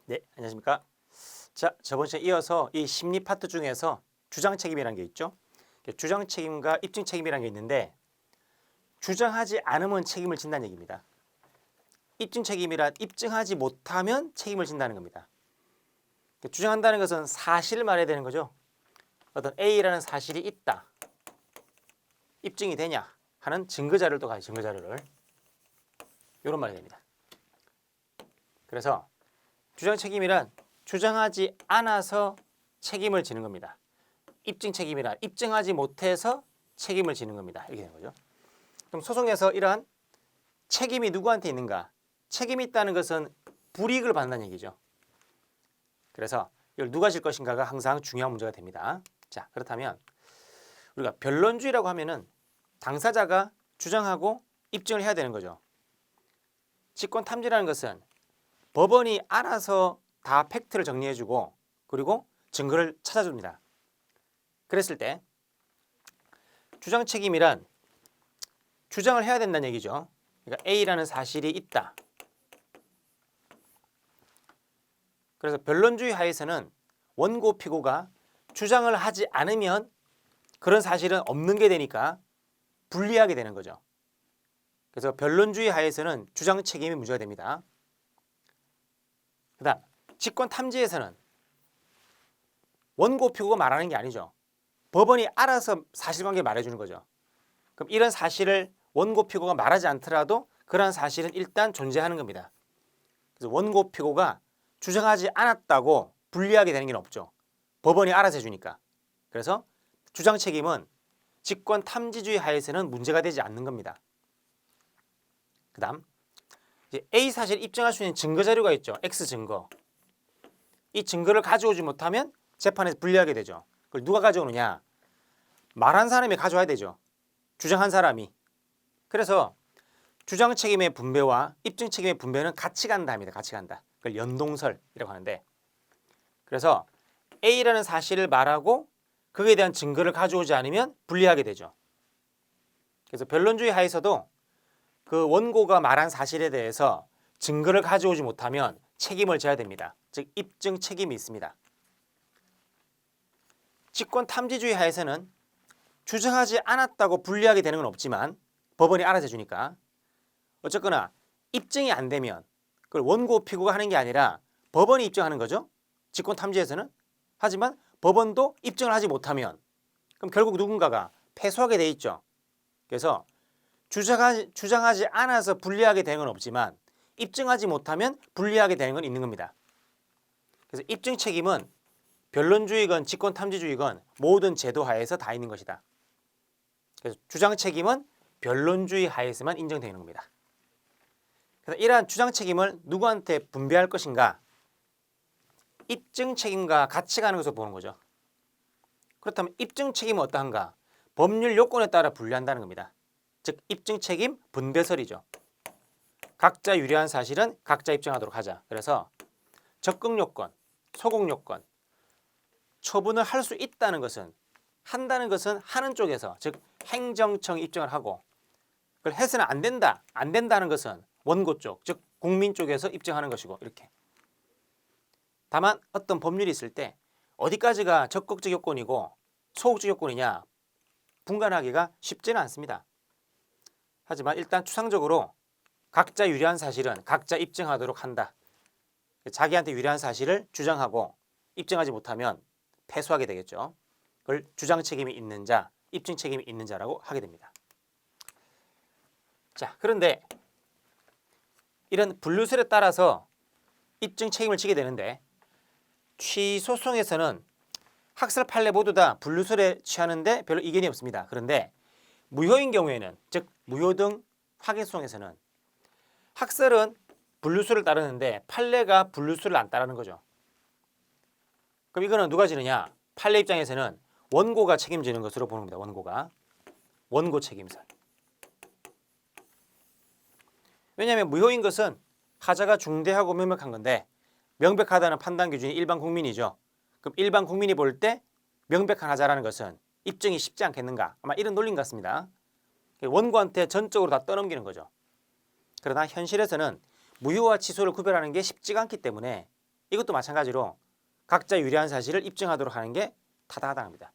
네, 안녕하십니까. 자, 저번 시간에 이어서 이 심리 파트 중에서 주장 책임이라는 게 있죠. 주장 책임과 입증 책임이라는 게 있는데 주장하지 않으면 책임을 진다는 얘기입니다. 입증 책임이란 입증하지 못하면 책임을 진다는 겁니다. 주장한다는 것은 사실을 말해야 되는 거죠. 어떤 A라는 사실이 있다. 입증이 되냐 하는 증거 자료를 또 가요. 증거 자료를. 이런 말이 됩니다. 그래서 주장 책임이란 주장하지 않아서 책임을 지는 겁니다. 입증 책임이란 입증하지 못해서 책임을 지는 겁니다. 이렇게 되는 거죠. 그럼 소송에서 이러한 책임이 누구한테 있는가? 책임이 있다는 것은 불이익을 받는다는 얘기죠. 그래서 이걸 누가 질 것인가가 항상 중요한 문제가 됩니다. 자, 그렇다면 우리가 변론주의라고 하면은 당사자가 주장하고 입증을 해야 되는 거죠. 직권 탐지라는 것은 법원이 알아서 다 팩트를 정리해주고 그리고 증거를 찾아줍니다. 그랬을 때 주장 책임이란 주장을 해야 된다는 얘기죠. 그러니까 A라는 사실이 있다. 그래서 변론주의 하에서는 원고 피고가 주장을 하지 않으면 그런 사실은 없는 게 되니까 불리하게 되는 거죠. 그래서 변론주의 하에서는 주장 책임이 문제가 됩니다. 그다음 직권 탐지에서는 원고 피고가 말하는 게 아니죠. 법원이 알아서 사실관계를 말해주는 거죠. 그럼 이런 사실을 원고 피고가 말하지 않더라도 그러한 사실은 일단 존재하는 겁니다. 그래서 원고 피고가 주장하지 않았다고 불리하게 되는 게 없죠. 법원이 알아서 해주니까. 그래서 주장 책임은 직권 탐지주의 하에서는 문제가 되지 않는 겁니다. 그다음 A 사실 입증할 수 있는 증거 자료가 있죠. X 증거. 이 증거를 가져오지 못하면 재판에서 불리하게 되죠. 그걸 누가 가져오느냐? 말한 사람이 가져와야 되죠. 주장한 사람이. 그래서 주장 책임의 분배와 입증 책임의 분배는 같이 간다 합니다. 같이 간다. 그걸 연동설이라고 하는데 그래서 A라는 사실을 말하고 그에 대한 증거를 가져오지 않으면 불리하게 되죠. 그래서 변론주의 하에서도 그 원고가 말한 사실에 대해서 증거를 가져오지 못하면 책임을 져야 됩니다. 즉 입증 책임이 있습니다. 직권 탐지주의 하에서는 주장하지 않았다고 불리하게 되는 건 없지만 법원이 알아서 해주니까 어쨌거나 입증이 안 되면 그걸 원고 피고가 하는 게 아니라 법원이 입증하는 거죠. 직권 탐지에서는. 하지만 법원도 입증을 하지 못하면 그럼 결국 누군가가 패소하게 돼 있죠. 그래서 주장하지 않아서 불리하게 되는 건 없지만 입증하지 못하면 불리하게 되는 건 있는 겁니다. 그래서 입증 책임은 변론주의건 직권 탐지주의건 모든 제도 하에서 다 있는 것이다. 그래서 주장 책임은 변론주의 하에서만 인정되는 겁니다. 그래서 이러한 주장 책임을 누구한테 분배할 것인가? 입증 책임과 같이 가는 것으로 보는 거죠. 그렇다면 입증 책임은 어떠한가? 법률 요건에 따라 분류한다는 겁니다. 즉 입증 책임 분배설이죠. 각자 유리한 사실은 각자 입증하도록 하자. 그래서 적극 요건, 소극 요건, 처분을 할 수 있다는 것은 한다는 것은 하는 쪽에서 즉 행정청이 입증을 하고 그걸 해서는 안 된다. 안 된다는 것은 원고 쪽, 즉 국민 쪽에서 입증하는 것이고 이렇게. 다만 어떤 법률이 있을 때 어디까지가 적극적 요건이고 소극적 요건이냐 분간하기가 쉽지는 않습니다. 하지만 일단 추상적으로 각자 유리한 사실은 각자 입증하도록 한다. 자기한테 유리한 사실을 주장하고 입증하지 못하면 패소하게 되겠죠. 그걸 주장 책임이 있는 자, 입증 책임이 있는 자라고 하게 됩니다. 자, 그런데 이런 분류설에 따라서 입증 책임을 지게 되는데 취소송에서는 학설 판례 모두 다 분류설에 취하는데 별로 이견이 없습니다. 그런데 무효인 경우에는 즉 무효 등 확인소송에서는 학설은 분류수를 따르는데 판례가 분류수를 안 따르는 거죠. 그럼 이거는 누가 지느냐? 판례 입장에서는 원고가 책임지는 것으로 보는 겁니다. 원고가. 원고 책임설. 왜냐하면 무효인 것은 하자가 중대하고 명백한 건데 명백하다는 판단 기준이 일반 국민이죠. 그럼 일반 국민이 볼 때 명백한 하자라는 것은 입증이 쉽지 않겠는가? 아마 이런 논리인 것 같습니다. 원고한테 전적으로 다 떠넘기는 거죠. 그러나 현실에서는 무효와 취소를 구별하는 게 쉽지가 않기 때문에 이것도 마찬가지로 각자 유리한 사실을 입증하도록 하는 게 타당하다 합니다.